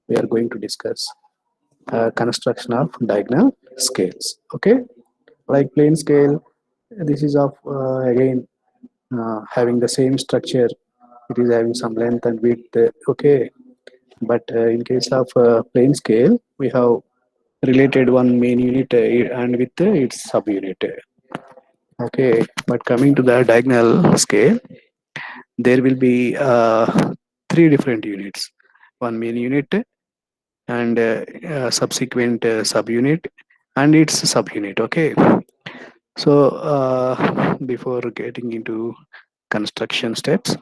we are going to discuss construction of diagonal scales. Okay, like plane scale, this is of again having the same structure. It is having some length and width. Okay, but in case of plane scale, we have related one main unit and with its subunit. Okay, but coming to the diagonal scale, there will be three different units: one main unit and subsequent subunit and its subunit. Okay, so before getting into construction steps,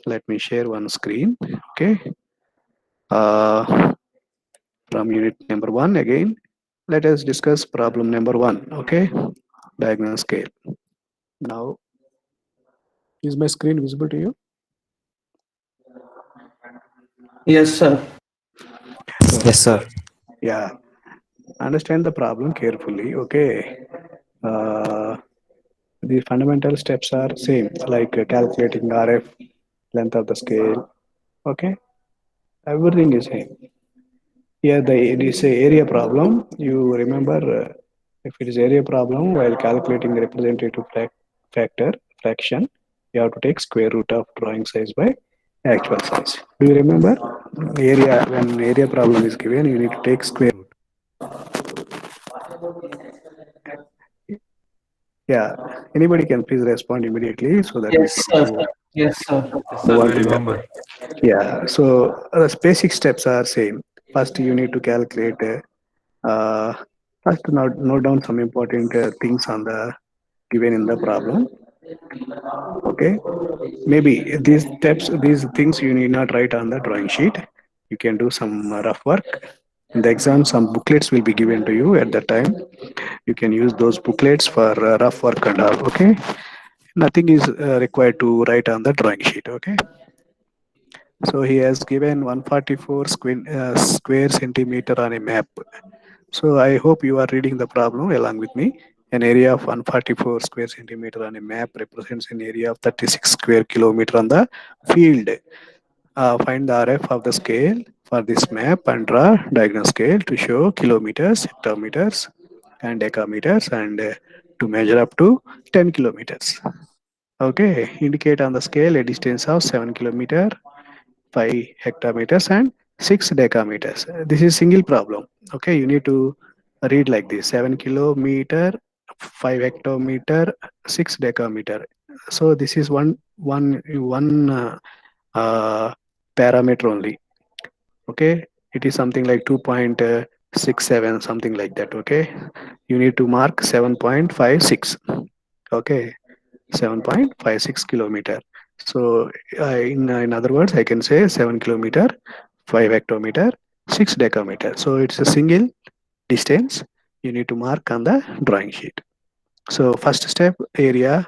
let me share one screen. Okay, uh, from unit number one again, let us discuss problem number one. Okay, diagonal scale. Now, is my screen visible to you? Yes, sir. Yes, sir. Yeah, understand the problem carefully. Okay, uh, the fundamental steps are same, like calculating RF, length of the scale. Okay, everything is same. Here, it is a area problem. You remember, if it is area problem, while calculating the representative factor fraction, you have to take square root of drawing size by actual size. Do you remember? Area, when area problem is given, you need to take square root. Yeah, anybody can please respond immediately so that we Yes, can sir. move, Yes, sir. Yes, move sir. on We to the. remember. Yeah, so basic steps are same. First, you need to calculate. Uh, First, note down some important things on the given in the problem. Okay, maybe these steps, these things you need not write on the drawing sheet. You can do some rough work. In the exam, some booklets will be given to you at that time. You can use those booklets for rough work and all. Okay, nothing is required to write on the drawing sheet. Okay, so he has given 144 square centimeter on a map. So I hope you are reading the problem along with me. An area of 144 square centimeter on a map represents an area of 36 square kilometer on the field. Find the RF of the scale for this map and draw diagonal scale to show kilometers, hectometers, and decameters, and to measure up to 10 kilometers. Okay, indicate on the scale a distance of 7 kilometer, 5 hectometers, and 6 decameters. This is single problem. Okay, you need to read like this: 7 kilometer, 5 hectometer, 6 decameter. So this is one parameter only. Okay, it is something like 2.67, something like that. Okay, you need to mark 7.56. Okay, 7.56 kilometer. So in other words, I can say 7 kilometer, 5 hectometer, 6 decameter. So it's a single distance you need to mark on the drawing sheet. So first step, area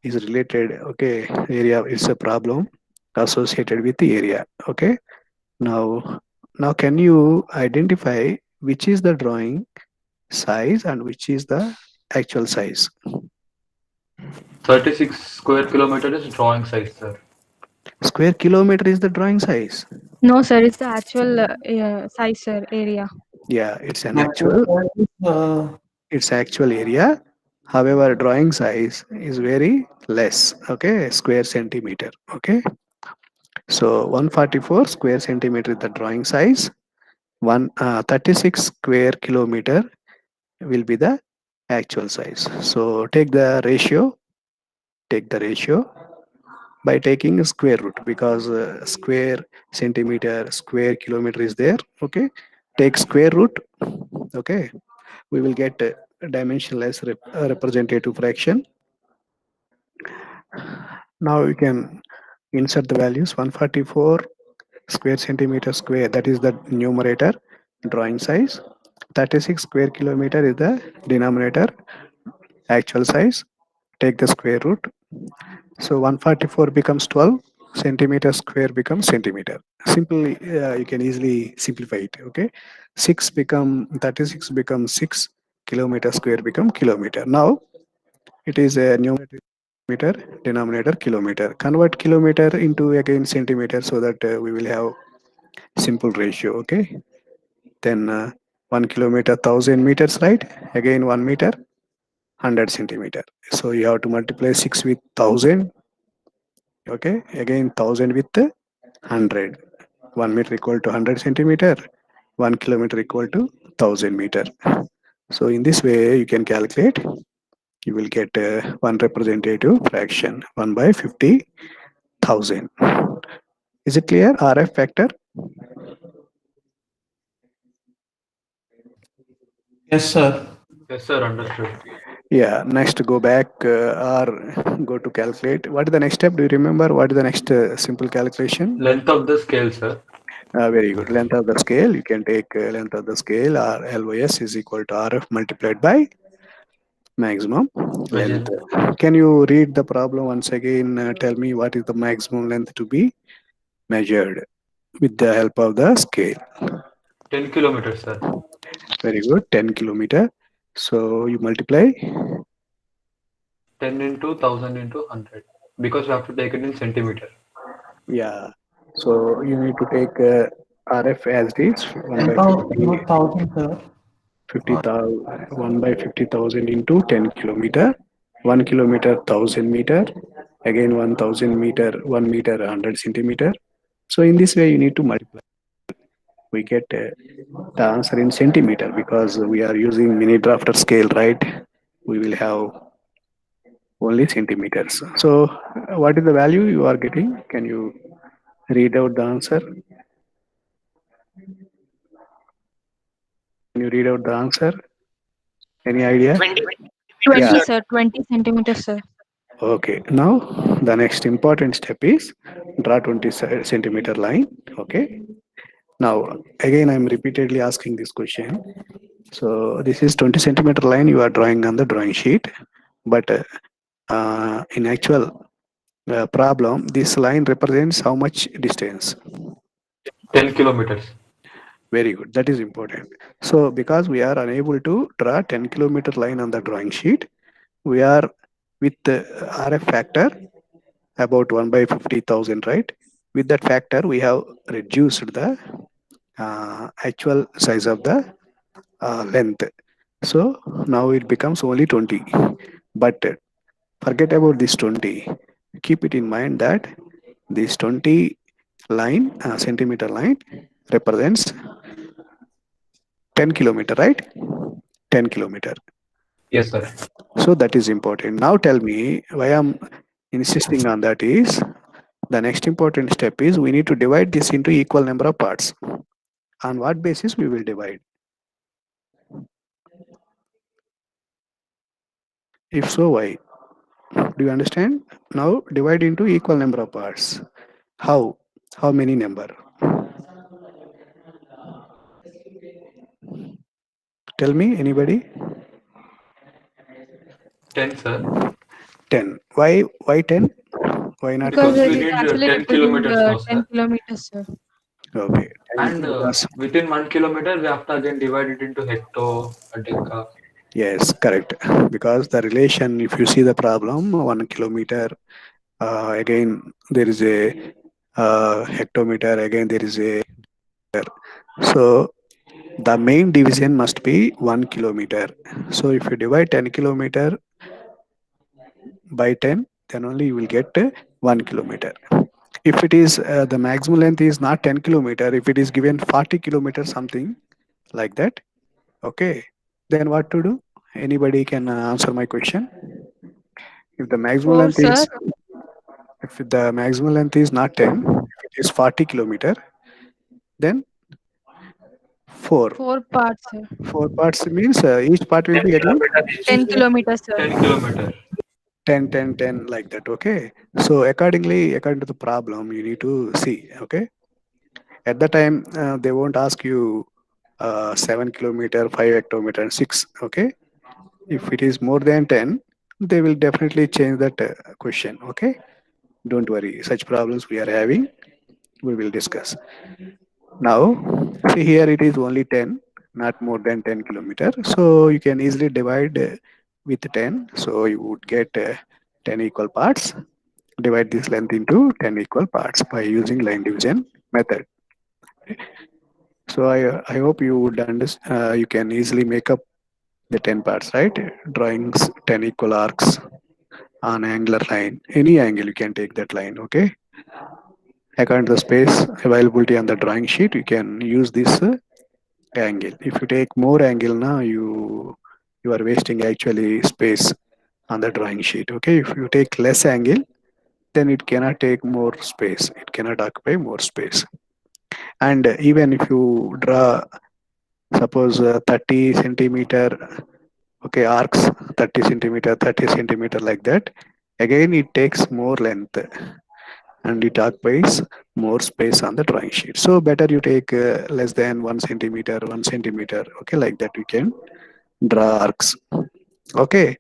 is related. Okay, area is a problem associated with the area. Okay, now can you identify which is the drawing size and which is the actual size? 36 square kilometer is drawing size, sir. Square kilometer is the drawing size. No, sir, it's the actual size, sir, area. Yeah, it's an Actual actual, size, it's actual area. However, drawing size is very less. Okay, square centimeter. Okay, so 144 square centimeter is the drawing size. 36 square kilometer will be the actual size. So take the ratio by taking a square root, because square centimeter, square kilometer is there. Okay, take square root. Okay, we will get a dimensionless representative fraction. Now you can insert the values: 144 square centimeter square, that is the numerator drawing size. 36 square kilometer is the denominator actual size. Take the square root. So 144 becomes 12, centimeter square becomes centimeter. Simply, you can easily simplify it. Okay, 6 become 36 becomes 6, kilometer square become kilometer. Now it is a numerator meter, denominator kilometer. Convert kilometer into again centimeter so that we will have Simple ratio, okay? Then 1 kilometer, 1000 meters, right? Again 1 meter, 100 centimeter. So you have to multiply 6 with 1000, okay? Again 1000 with 100. 1 meter equal to 100 centimeter, 1 kilometer equal to 1000 meter. So in this way you can calculate, you will get one representative fraction 1 by 50,000. Is it clear? RF factor? Yes, sir. Yes, sir. Understood. Yeah, next go back or go to calculate. What is the next step? Do you remember what is the next simple calculation? Length of the scale, sir. Very good. Length of the scale. You can take length of the scale, or LOS is equal to RF multiplied by maximum length. Can you read the problem once again? Tell me what is the maximum length to be measured with the help of the scale. 10 kilometers, sir. Very good. 10 kilometer. So you multiply. 10 into 1000 into 100. Because we have to take it in centimeter. Yeah. So you need to take RF as it is 1 by 10,000, sir. 50,000, 1 by 50,000 into 10 kilometer. 1 kilometer 1000 meter. Again 1000 meter, 1 meter 100 centimeter. So in this way you need to multiply. We get the answer in centimeter because we are using mini drafter scale, right? We will have only centimeters. So what is the value you are getting? Can you read out the answer? Can you read out the answer? Any idea? 20, Yeah. sir. 20 centimeters, sir. Okay. Now the next important step is draw 20 centimeter line. Okay. Now again I'm repeatedly asking this question. So this is 20 centimeter line you are drawing on the drawing sheet, but in actual problem, this line represents how much distance? 10 kilometers. Very good. That is important. So because we are unable to draw 10-kilometer line on the drawing sheet, we are with the RF factor about 1 by 50,000, right? With that factor, we have reduced the actual size of the length. So now it becomes only 20. But forget about this 20. Keep it in mind that this 20 line, centimeter line, represents 10 kilometer, right? 10 kilometer. Yes, sir. So that is important. Now tell me why I'm insisting on that is the next important step is we need to divide this into equal number of parts. On what basis we will divide? If so, why? Do you understand? Now divide into equal number of parts. How? How many number? Tell me, anybody? 10, sir. 10. Why 10? Why not Because 10? We it is need actually 10 representing kilometers now, 10 sir. kilometers, sir. Okay. 10 And because within 1 kilometer, we have to again divide it into hecto, a deca. yes, correct. Because the relation, if you see the problem, 1 kilometer, again there is a hectometer, again there is a. So the main division must be 1 kilometer. So if you divide 10 kilometer by 10, then only you will get 1 kilometer. If it is the maximum length is not 10 kilometer, if it is given 40 kilometer something like that, okay, then what to do? Anybody can answer my question. If the maximum 4, length sir. is if the maximum length is not 10, if it is 40 kilometer, then 4. 4 parts, sir. 4 parts means each part will 10 be again kilometers each. 10 kilometers, sir. 10 kilometer. 10, 10, 10 like that. Okay. So accordingly, according to the problem, you need to see. Okay. At the time, they won't ask you 7 kilometer, 5 hectometer, and 6. Okay. If it is more than 10, they will definitely change that question. Okay. Don't worry. Such problems we are having, we will discuss. Now, see here it is only 10, not more than 10 kilometer. So you can easily divide with 10. So you would get 10 equal parts. Divide this length into 10 equal parts by using line division method. So I hope you would understand. You can easily make up the 10 parts, right? Drawings 10 equal arcs on angular line. Any angle you can take that line. Okay. According to the space availability on the drawing sheet, you can use this angle. If you take more angle now, you are wasting actually space on the drawing sheet. Okay. If you take less angle, then it cannot take more space. It cannot occupy more space. And even if you draw, suppose 30 centimeter, okay, arcs 30 centimeter, 30 centimeter like that, again it takes more length and it occupies more space on the drawing sheet. So better you take less than 1 centimeter, 1 centimeter, okay, like that you can draw arcs. Okay,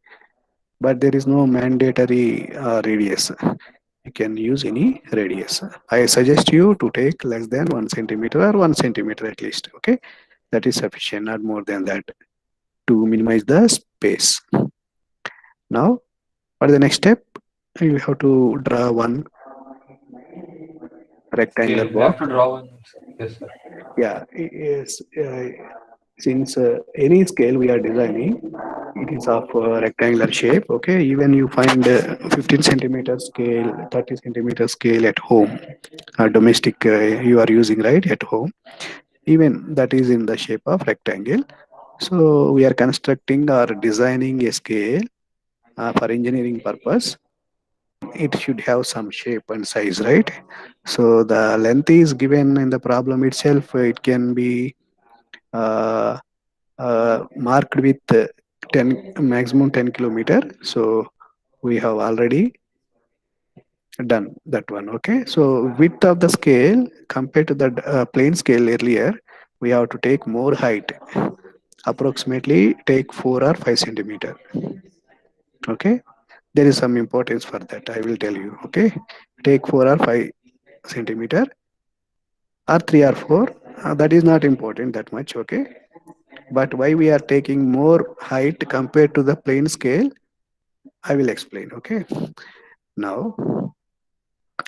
but there is no mandatory radius. You can use any radius. I suggest you to take less than 1 centimeter or 1 centimeter at least. Okay, that is sufficient, not more than that, to minimize the space. Now, what is the next step? You have to draw one rectangular Okay, we have box. to draw one. Yes, sir. Yeah, yes. Since any scale we are designing, it is of rectangular shape. Okay, even you find 15 centimeter scale, 30 centimeter scale at home, domestic you are using right at home. Even that is in the shape of rectangle. So we are constructing or designing a scale for engineering purpose. It should have some shape and size, right? So the length is given in the problem itself. It can be uh, marked with 10 maximum 10 kilometer. So we have already done that one. Okay. So width of the scale compared to the plane scale earlier, we have to take more height. Approximately take 4 or 5 centimeter. Okay. There is some importance for that. I will tell you. Okay. Take 4 or 5 centimeter or 3 or 4. That is not important that much. Okay. But why we are taking more height compared to the plane scale, I will explain. Okay. Now,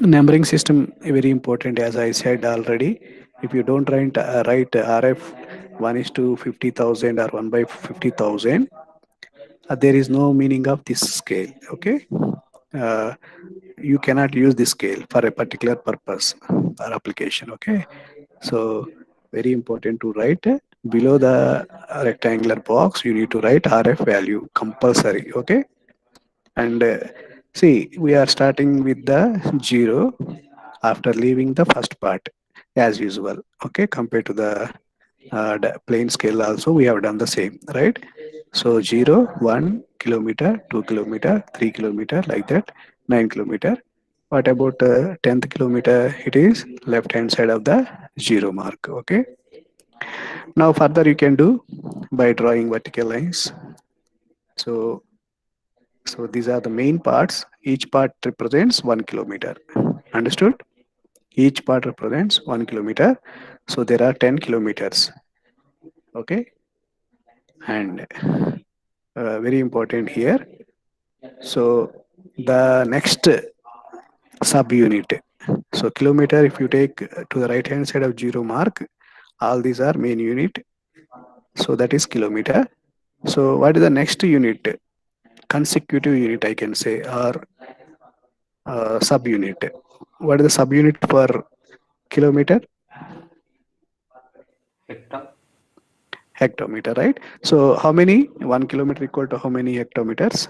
numbering system very important, as I said already. If you don't write RF 1 is to 50,000 or 1 by 50,000, there is no meaning of this scale. Okay. Uh, you cannot use this scale for a particular purpose or application. Okay. So very important to write below the rectangular box. You need to write RF value compulsory. Okay. And see, we are starting with the 0 after leaving the first part as usual. Okay, compared to the plane scale also we have done the same, right? So 0, 1 kilometer, 2 kilometer, 3 kilometer, like that, 9 kilometer. What about 10th kilometer? It is left hand side of the 0 mark. Okay. Now further you can do by drawing vertical lines. So these are the main parts. Each part represents 1 kilometer. Understood? Each part represents 1 kilometer. So there are 10 kilometers. Okay. And very important here. So the next subunit. So kilometer, if you take to the right hand side of 0 mark, all these are main unit. So that is kilometer. So what is the next unit? Consecutive unit, I can say, or subunit. What is the subunit for kilometer? Hectare. Hectometer, right? So how many? 1 kilometer equal to how many hectometers?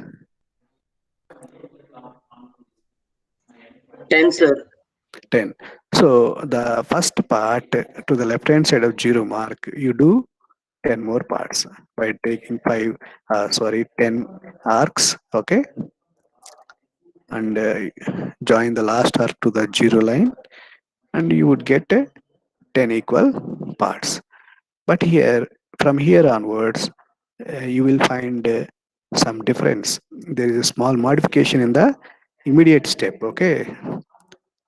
10, sir. 10. So the first part to the left hand side of 0 mark, you do 10 more parts by taking 10 arcs, okay? And join the last arc to the 0 line, and you would get 10 equal parts. But here, from here onwards, you will find some difference. There is a small modification in the immediate step. Okay.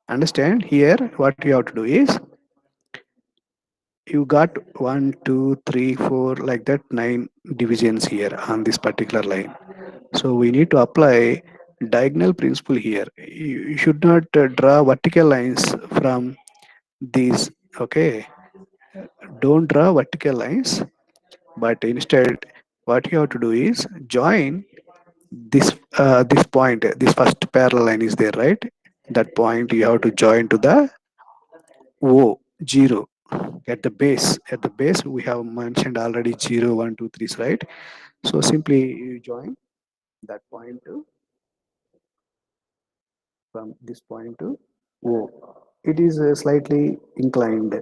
Understand here what you have to do is you got 1, 2, 3, 4, like that, 9 divisions here on this particular line. So we need to apply diagonal principle here. You should not draw vertical lines from these. Okay. don't draw vertical lines, but instead what you have to do is join this point. This first parallel line is there, right? That point you have to join to the O, 0, at the base. At the base we have mentioned already 0, 1, 2, 3, right? So simply you join that point to, from this point to O. It is slightly inclined,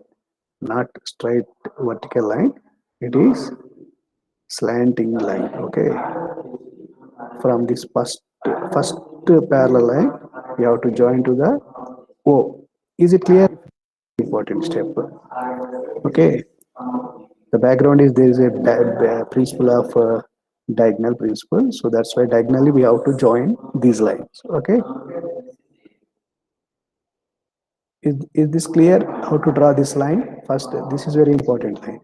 not straight vertical line. It is slanting line. Okay, from this first parallel line, you have to join to the O. Is it clear? Important step. Okay. The background is there is a principle of diagonal principle. So that's why diagonally we have to join these lines. Okay. Is this clear how to draw this line? First, this is very important line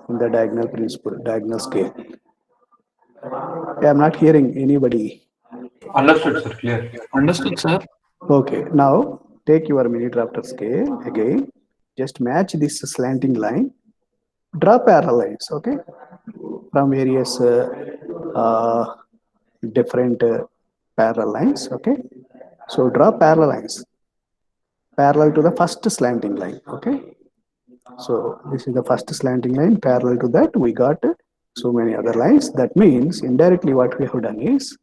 in the diagonal principle, diagonal scale. Yeah, I'm not hearing anybody. Understood, sir. Clear. Understood, sir. Okay, now take your mini drafter scale again. Just match this slanting line. Draw parallel lines, okay, from various different parallel lines, okay. So draw parallel lines parallel to the first slanting line, okay. So this is the first slanting line. Parallel to that, we got so many other lines. That means indirectly what we have done is,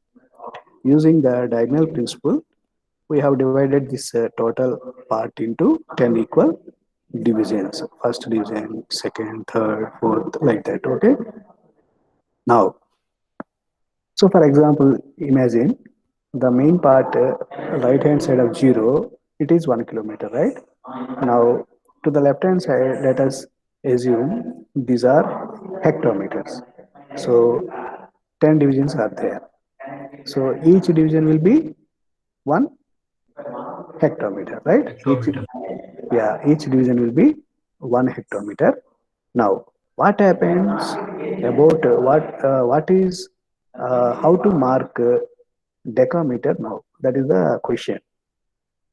using the diagonal principle, we have divided this total part into 10 equal divisions. First division, second, third, fourth, like that. Okay. Now, so for example, imagine the main part, right hand side of 0, it is 1 kilometer, right? Now, to the left hand side, let us assume these are hectometers. So 10 divisions are there. So each division will be 1 hectometer, right? Hectometer. Each division will be 1 hectometer. Now, what happens about what is how to mark decameter now? That is the question.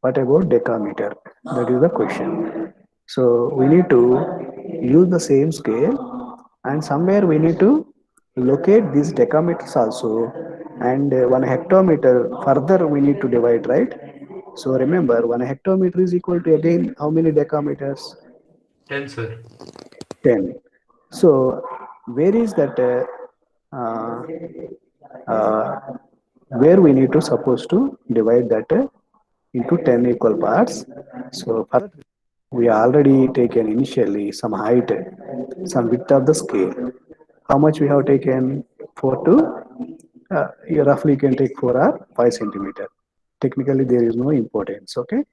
What about decameter? That is the question. So we need to use the same scale, and somewhere we need to locate these decameters also, and 1 hectometer further we need to divide, right? So remember, 1 hectometer is equal to again how many decameters? 10, sir. 10. So where is that uh, uh, where we need to suppose to divide that into 10 equal parts. So for that, we already taken initially some height, some width of the scale. How much we have taken? 4 to roughly you can take 4 or 5 centimeter. Technically there is no importance, okay?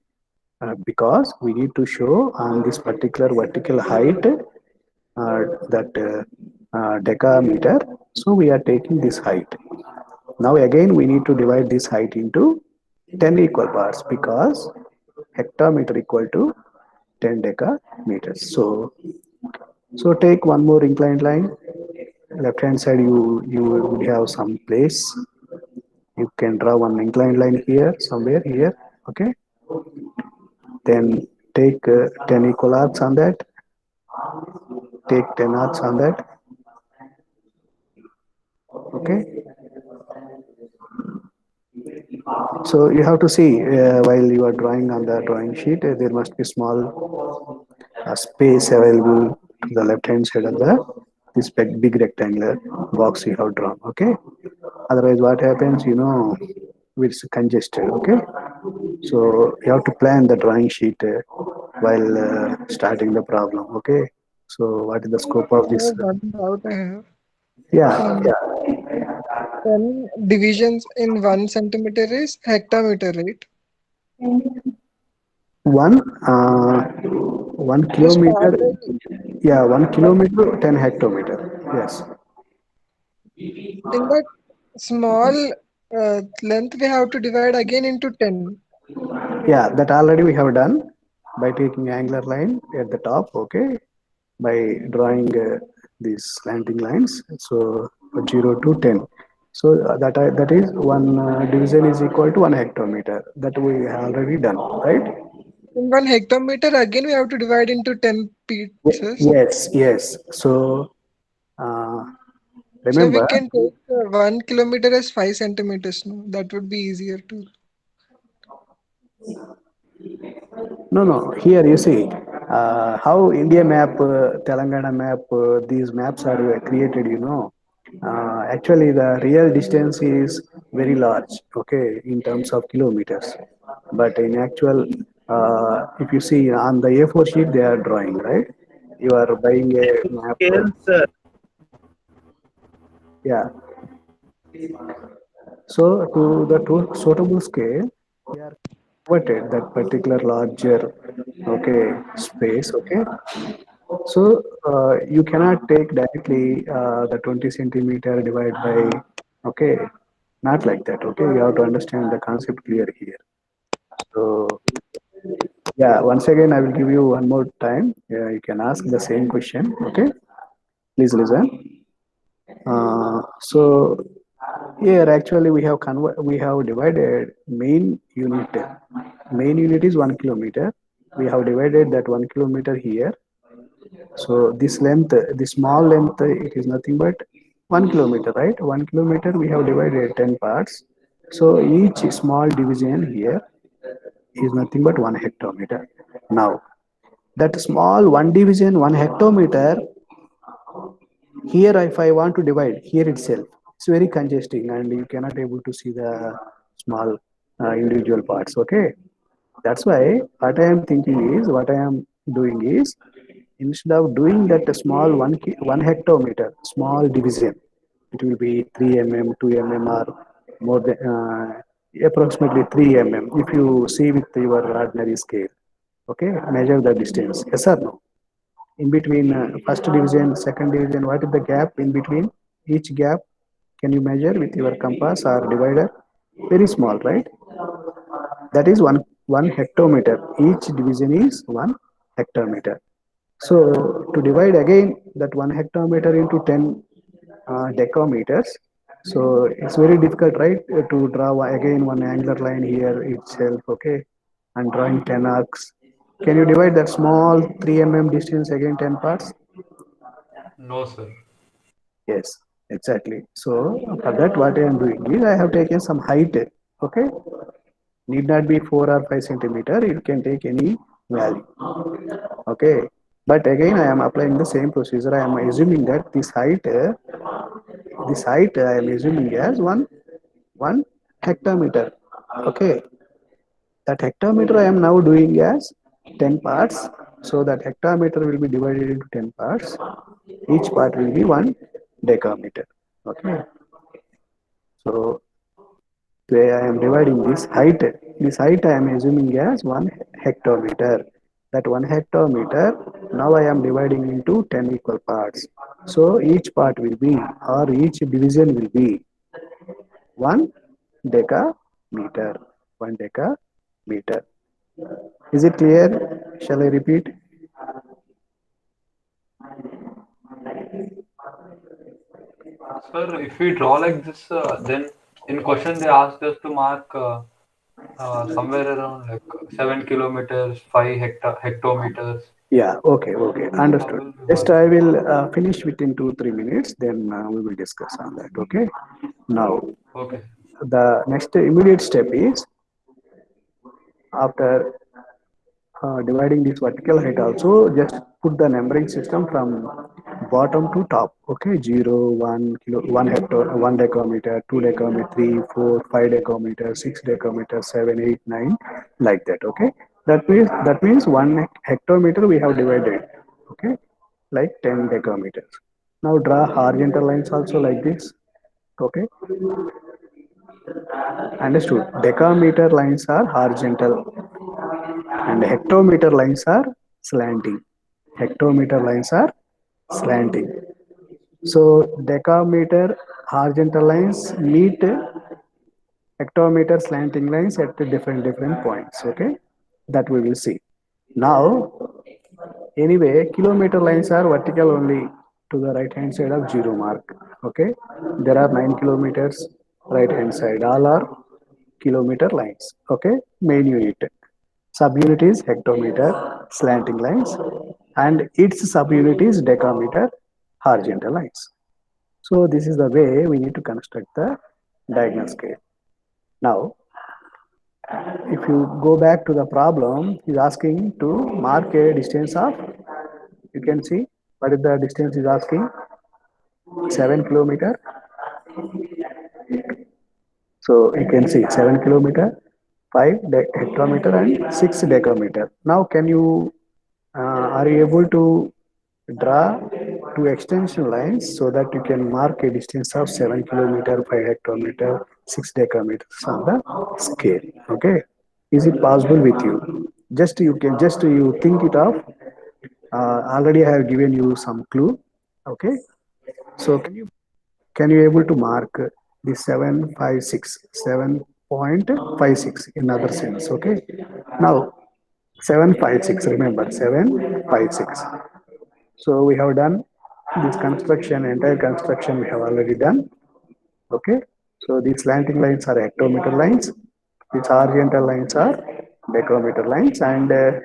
Because we need to show on this particular vertical height that decameter. So we are taking this height. Now again we need to divide this height into 10 equal parts, because hectometer equal to 10 decameters. So take one more inclined line. Left hand side you would have some place. You can draw one inclined line here, somewhere here. Okay. Then take 10 equal arcs on that. Take 10 arcs on that. Okay. So you have to see while you are drawing on the drawing sheet, there must be small space available to the left hand side of the this big rectangular box you have drawn. Okay. Otherwise, what happens? It's congested. Okay. So you have to plan the drawing sheet while starting the problem. Okay. So what is the scope of this? Sir, one doubt I have. Yeah, Um, yeah. 10 divisions in 1 centimeter is hectometer, right? One one This kilometer. parallel, Yeah, 1 kilometer, 10 hectometer. Yes. in that small length, we have to divide again into 10. Yeah, that already we have done by taking angular line at the top. Okay, by drawing these slanting lines. So 0 to 10. So that is one division is equal to 1 hectometer. That we have already done, right? In 1 hectometer, again we have to divide into 10 pieces. Yes. So So we remember, can take 1 kilometer as 5 centimeters. No, that would be easier to. no. Here you see how India map, Telangana map, these maps are created. Actually, the real distance is very large. Okay, in terms of kilometers, but in actual, if you see on the A4 sheet, they are drawing, right? You are buying a map. Scale, sir. Yeah. So to the suitable scale, we are converted that particular larger, okay, space. Okay. So you cannot take directly the 20 centimeter divide by, okay, not like that. Okay, you have to understand the concept clear here. So yeah, once again, I will give you one more time. Yeah, you can ask the same question. Okay, please listen. So here actually we have divided main unit. Main unit is 1 kilometer. We have divided that 1 kilometer here. So this length, the small length, it is nothing but 1 kilometer, right? 1 kilometer we have divided 10 parts. So each small division here is nothing but 1 hectometer. Now that small one division 1 hectometer, here if I want to divide here itself, it's very congesting and you cannot able to see the small individual parts. Okay, that's why what I am doing is, instead of doing that small 1 hectometer small division, it will be 3 mm 2 mm or more than approximately 3 mm if you see with your ordinary scale. Okay, measure the distance, yes or no? In between first division, second division, what is the gap in between each gap? Can you measure with your compass or divider? Very small, right? That is one hectometer. Each division is 1 hectometer. So to divide again that 1 hectometer into 10 decameters, so it's very difficult, right, to draw again one angular line here itself, okay, and drawing 10 arcs. Can you divide that small 3 mm distance again 10 parts? No, sir. Yes, exactly. So for that, what I am doing is I have taken some height. Okay, need not be 4 or 5 centimeter. It can take any value. Okay, but again I am applying the same procedure. I am assuming that this height I am assuming as one hectometer. Okay, that hectometer I am now doing as 10 parts. So that hectometer will be divided into 10 parts. Each part will be one decameter. Okay. So where I am dividing this height I am assuming as 1 hectometer. That 1 hectometer, now I am dividing into 10 equal parts. So each part will be, or each division will be 1 decameter. 1 decameter. Is it clear? Shall I repeat? Sir, if we draw like this, then in question they asked us to mark somewhere around like 7 kilometers, 5 hectometers. Yeah, okay, How understood. will we Just mark? I will finish within 2 3 minutes, then we will discuss on that. Okay. Now, Okay. the next immediate step is, after dividing this vertical height also, just put the numbering system from bottom to top. Okay, 0 1 kilo 1 hectare 1 decameter, 2 decameter, 3 4 5 decameter, 6 decameter, 7 8 9, like that. Okay, that means 1 hectometer we have divided. Okay, like 10 decameters. Now draw horizontal lines also like this. Okay, understood? Decameter lines are horizontal and hectometer lines are slanting. Hectometer lines are slanting. So decameter horizontal lines meet hectometer slanting lines at the different points. Okay, that we will see. Now, anyway, kilometer lines are vertical only to the right hand side of 0 mark. Okay, there are 9 kilometers right hand side. All are kilometer lines. Okay, main unit. Subunit is hectometer, slanting lines, and its subunit is decameter, horizontal lines. So this is the way we need to construct the diagonal scale. Now, if you go back to the problem, he's asking to mark a distance of, you can see what is the distance he's asking, 7 kilometer. So you can see 7 kilometer, 5 hectometer and 6 decameter. Now can you, are you able to draw two extension lines so that you can mark a distance of 7 kilometer, 5 hectometer, 6 decameters on the scale? Okay. Is it possible with you? Just you think it of, already I have given you some clue. Okay. So can you able to mark the 7.56 in other sense? Okay. Now 756, remember 756. So we have done this construction, entire construction we have already done. Okay. So these slanting lines are hectometer lines. These horizontal lines are decameter lines, and to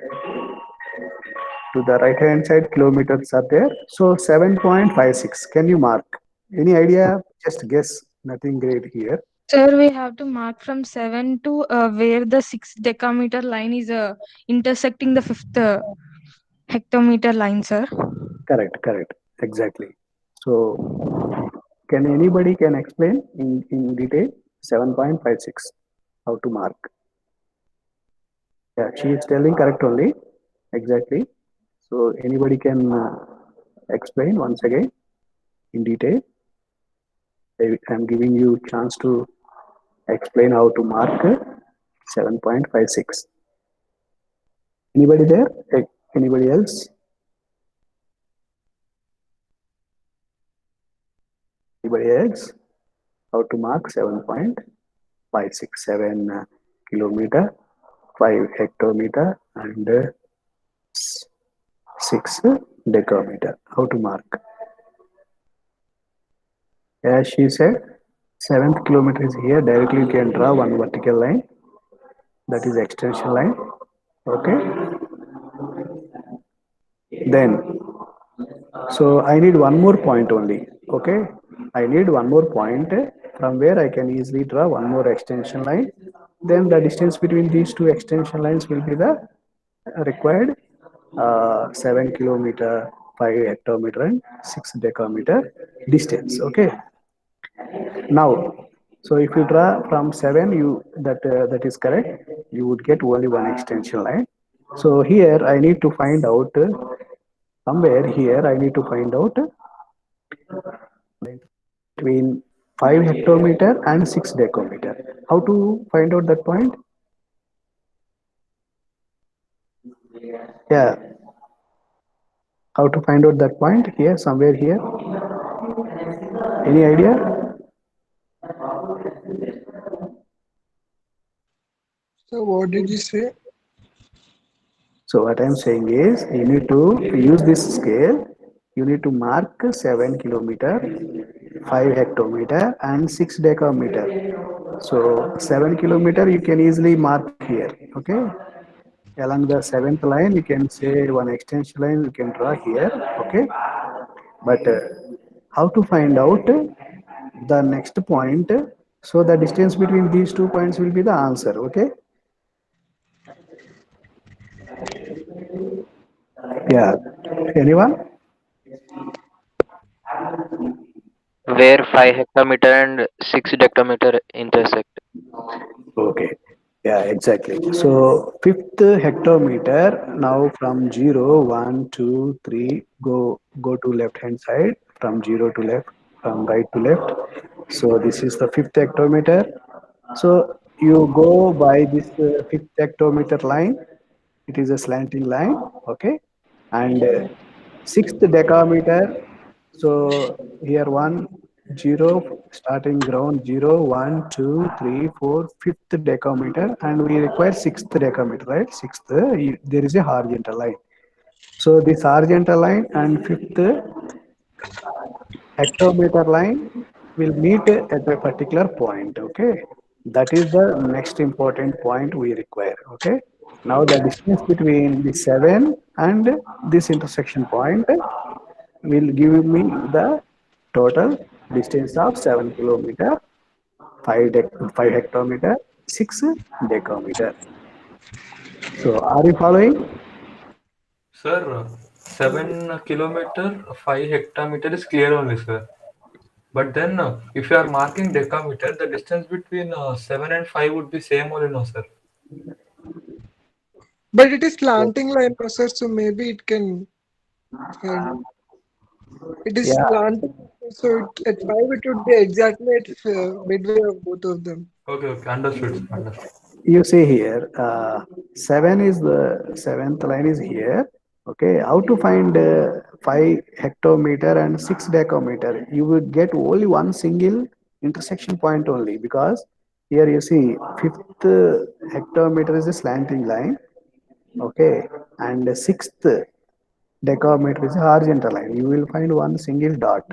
the right hand side kilometers are there. So 7.56. Can you mark? Any idea? Just guess. Nothing great here. Sir, we have to mark from 7 to where the 6 decameter line is intersecting the 5th hectometer line, sir. Correct. Exactly. So can anybody can explain in detail 7.56 how to mark? Yeah, she is telling correct only. Exactly. So anybody can explain once again in detail. I'm giving you chance to explain how to mark 7.56. Anybody there? Anybody else? Anybody else? How to mark 7.567 kilometer, 5 hectometer, and 6 decameter. How to mark? As she said, 7th kilometer is here. Directly you can draw one vertical line. That is extension line. Okay. Then, so I need one more point only. Okay. I need one more point from where I can easily draw one more extension line. Then the distance between these two extension lines will be the required 7 kilometer, 5 hectometer, and 6 decameter distance. Okay. Now, so if you draw from 7, you that is correct. You would get only one extension line. So here I need to find out somewhere here I need to find out between 5 hectometer and 6 decameter. How to find out that point? Yeah. How to find out that point here, somewhere here? Any idea? So what did you say? So what I'm saying is you need to use this scale. You need to mark 7 kilometer, 5 hectometer, and 6 decameter. So 7 kilometer you can easily mark here. Okay. Along the 7th line, you can say one extension line you can draw here. Okay. But how to find out the next point? So the distance between these 2 points will be the answer. Okay. Yeah. Anyone? Where 5 hectometer and 6 dectometer intersect. Okay. Yeah, exactly. So fifth hectometer, now from 0, 1, 2, 3, go to left hand side, from 0 to left, from right to left. So this is the fifth hectometer. So you go by this fifth hectometer line. It is a slanting line. Okay. And sixth decameter. So here 1, 0, starting ground 0, 1, 2, 3, 4, fifth decameter, and we require sixth decameter, right? Sixth, there is a horizontal line. So this horizontal line and fifth hectometer line will meet at a particular point. Okay, that is the next important point we require. Okay, Now the distance between the 7 and this intersection point will give me the total distance of 7 kilometer, 5 hectometer, 6 decameter. So are you following? Sir, 7 kilometer, 5 hectometer is clear only, sir. But then, if you are marking decameter, the distance between 7 and 5 would be same only, no, sir. But it is slanting line, no, sir, so maybe it can find. It is Yeah. slanting, so at 5 it would be exactly at midway of both of them. Okay, okay, understood, sir, understood. You see here, 7 is the seventh line is here. Okay, how to find 5 hectometer and 6 decameter? You would get only one single intersection point only, because here you see fifth hectometer is a slanting line. Okay, and the sixth decameter is a horizontal line. You will find one single dot.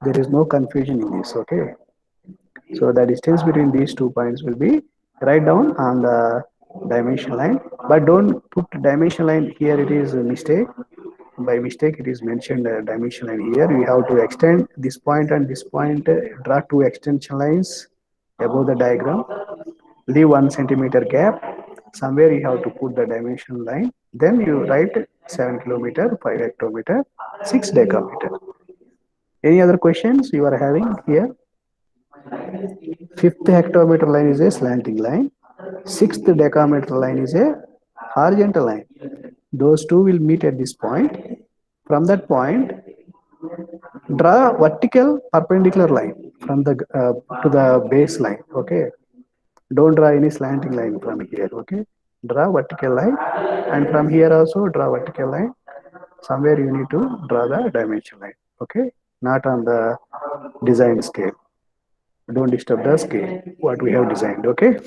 There is no confusion in this. Okay. So the distance between these 2 points will be write down on the dimension line, but don't put dimension line here. It is a mistake. By mistake, it is mentioned dimension line here. We have to extend this point and this point. Draw two extension lines above the diagram. Leave 1 centimeter gap. Somewhere you have to put the dimension line. Then you write 7 kilometer, 5 hectometer, 6 decameter. Any other questions you are having here? Fifth hectometer line is a slanting line. Sixth decameter line is a horizontal line. Those two will meet at this point. From that point, draw vertical perpendicular line from the to the baseline. Okay, don't draw any slanting line from here. Okay, draw vertical line, and from here also draw vertical line. Somewhere you need to draw the dimension line. Okay, not on the design scale. Don't disturb the scale what we have designed. Okay,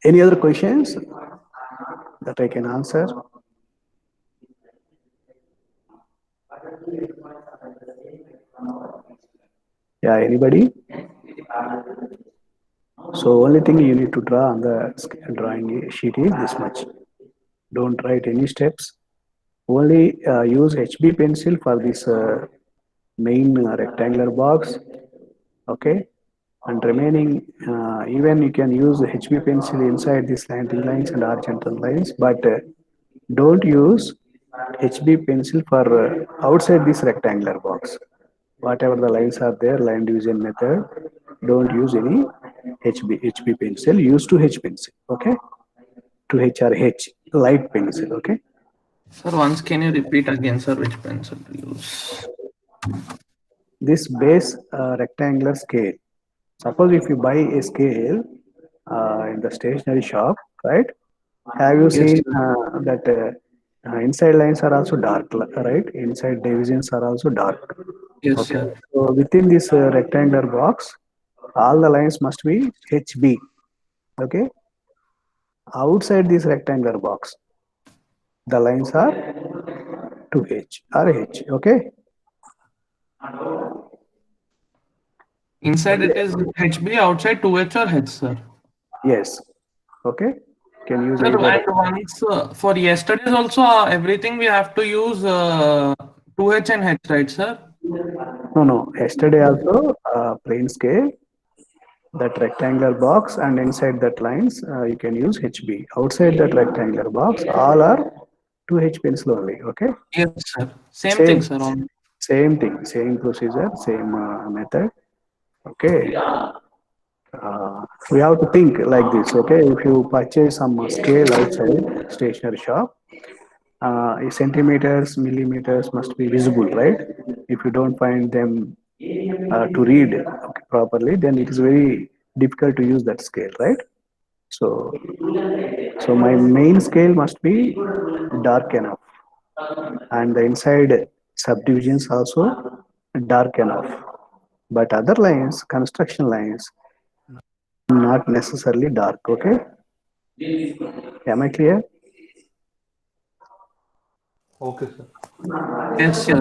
any other questions that I can answer? Yeah, anybody? So only thing you need to draw on the drawing sheet is this much. Don't write any steps. Only use HB pencil for this main rectangular box. Okay, and remaining even you can use the HB pencil inside these slanting lines and horizontal lines, but don't use HB pencil for outside this rectangular box. Whatever the lines are there, line division method, don't use any HB pencil. Use 2H pencil. Okay, 2H or H light pencil. Okay. Sir, once can you repeat again, sir, which pencil to use? This base rectangular scale. Suppose if you buy a scale in the stationery shop, right? Have you Yes, seen sir. that inside lines are also dark, right? Inside divisions are also dark. Yes, Okay. sir. So within this rectangular box, all the lines must be HB. Okay. Outside this rectangular box, the lines are 2H or H. Okay. Inside it is HB, outside 2H or H, sir. Yes. Okay. Can use Sir, either. and once for yesterday's also everything we have to use 2H and H, right, sir? No. Yesterday also plain scale, that rectangular box, and inside that lines you can use HB. Outside that rectangular box, all are 2H pencil only. Okay. Yes, sir. Same Same. thing, sir. Only. Same thing, same procedure, same method. Okay. We have to think like this. Okay. If you purchase some scale outside stationery shop, centimeters, millimeters must be visible, right? If you don't find them to read properly, then it is very difficult to use that scale, right? So, so my main scale must be dark enough, and the inside subdivisions also dark enough. But other lines, construction lines, not necessarily dark. Okay, am I clear? Okay, sir. Yes, sir.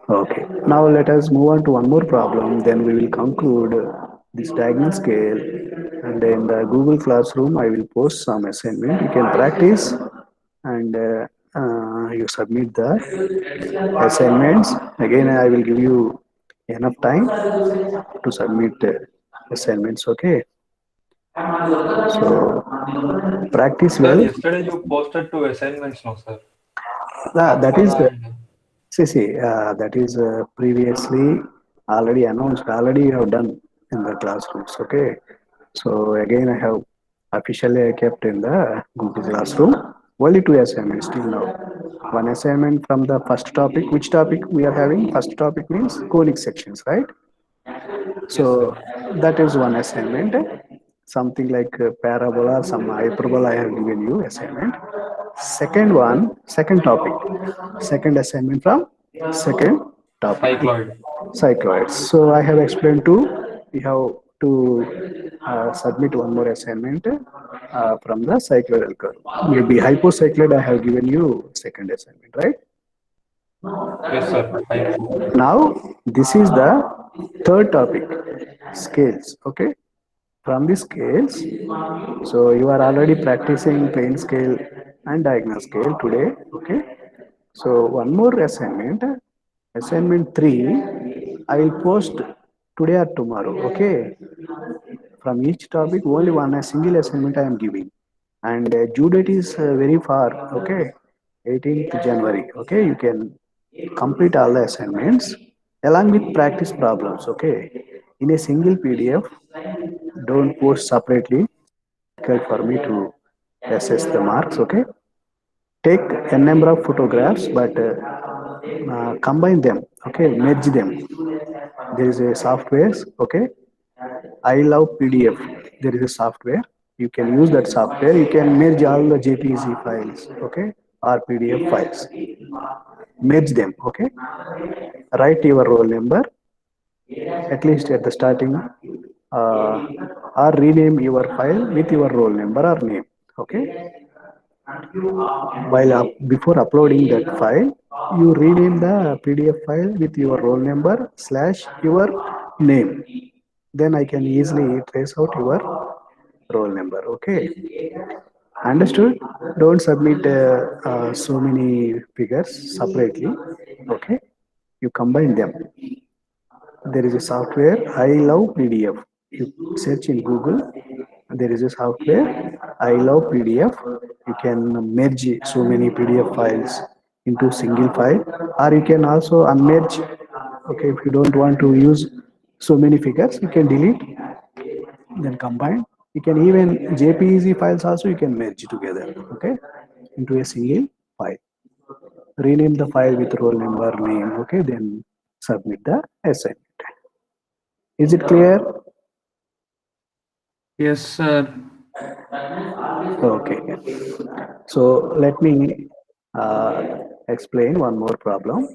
Okay, now let us move on to one more problem. Then we will conclude this diagonal scale and and in the Google Classroom I will post some assignment. You can practice and you submit the assignments. Again, I will give you enough time to submit assignments. Okay, so practice Sir, well. yesterday you posted two assignments, no, sir? That is Kapara and that is previously already announced. Already you have done in the classrooms. Okay, so again I have officially kept in the Google Classroom only two assignments till now. One assignment from the first topic. Which topic we are having? First topic means conic sections, right? yes, So sir. that is one assignment. Something like parabola, some hyperbola I have given you assignment. Second one, second topic. Second assignment from second topic. Cycloid. Cycloids. So I have explained to you have to submit one more assignment from the cycloidal curve. Maybe hypocycloid I have given you second assignment, right? Yes, sir. Hypo. Now this is the third topic, scales. Okay, from the scales, so you are already practicing plane scale and diagonal scale today. Okay, so one more assignment, assignment 3 I will post today or tomorrow. Okay, from each topic only one a single assignment I am giving, and due date is very far. Okay, 18th January. Okay, you can complete all the assignments along with practice problems. Okay, in a single PDF, don't post separately. Difficult for me to assess the marks. Okay, take a number of photographs, but combine them. Okay, merge them. There is a software. Okay, I love PDF. There is a software. You can use that software. You can merge all the JPG files. Okay, or PDF files. Merge them. Okay, write your roll number at least at the starting, or rename your file with your roll number or name. Okay, while before uploading that file, you rename the PDF file with your roll number slash your name. Then I can easily trace out your roll number. Okay, understood? Don't submit so many figures separately. Okay, you combine them. There is a software I love PDF. You search in Google, there is a software I love PDF. You can merge so many PDF files into single file, or you can also unmerge. Okay, if you don't want to use so many figures, you can delete, then combine. You can even JPEG files also you can merge together. Okay, into a single file. Rename the file with roll number, name. Okay, then submit the assignment. Is it clear? Yes, sir. Okay. So let me explain one more problem.